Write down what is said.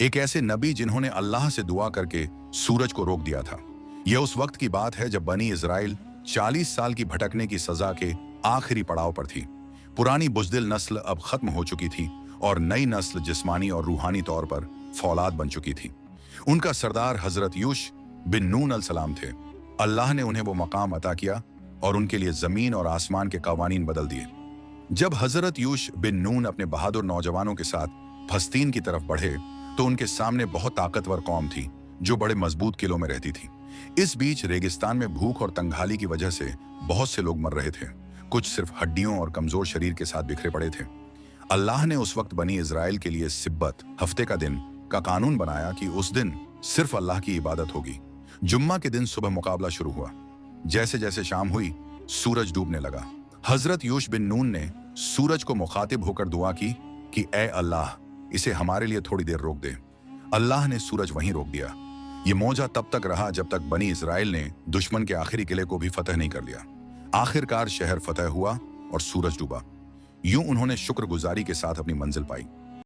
एक ऐसे नबी जिन्होंने अल्लाह से दुआ करके सूरज को रोक दिया था। यह उस वक्त की बात है जब बनी इजराइल 40 साल की भटकने की सजा के आखिरी पड़ाव पर थी। पुरानी बुज़दिल नस्ल अब खत्म हो चुकी थी और नई नस्ल जिस्मानी और रूहानी तौर पर फौलाद बन चुकी थी। उनका सरदार हजरत यूश बिन नून अलसलाम थे। अल्लाह ने उन्हें वो मकाम अता किया और उनके लिए जमीन और आसमान के कवानीन बदल दिए। जब हजरत यूश बिन नून अपने बहादुर नौजवानों के साथ फलस्तीन की तरफ बढ़े तो उनके सामने बहुत ताकतवर कौम थी जो बड़े मजबूत किलों में रहती थी। इस बीच रेगिस्तान में भूख और तंगहाली की वजह से बहुत से लोग मर रहे थे। कुछ सिर्फ हड्डियों और कमजोर शरीर के साथ बिखरे पड़े थे। अल्लाह ने उस वक्त बनी इजराइल के लिए सिब्बत हफ्ते का दिन का कानून बनाया कि उस दिन सिर्फ अल्लाह की इबादत होगी। जुम्मा के दिन सुबह मुकाबला शुरू हुआ। जैसे जैसे शाम हुई सूरज डूबने लगा। हजरत यूश बिन नून ने सूरज को मुखातिब होकर दुआ की कि ए अल्लाह, इसे हमारे लिए थोड़ी देर रोक दे। अल्लाह ने सूरज वहीं रोक दिया। ये मौजा तब तक रहा जब तक बनी इजराइल ने दुश्मन के आखिरी किले को भी फतह नहीं कर लिया। आखिरकार शहर फतह हुआ और सूरज डूबा। यूं उन्होंने शुक्रगुजारी के साथ अपनी मंजिल पाई।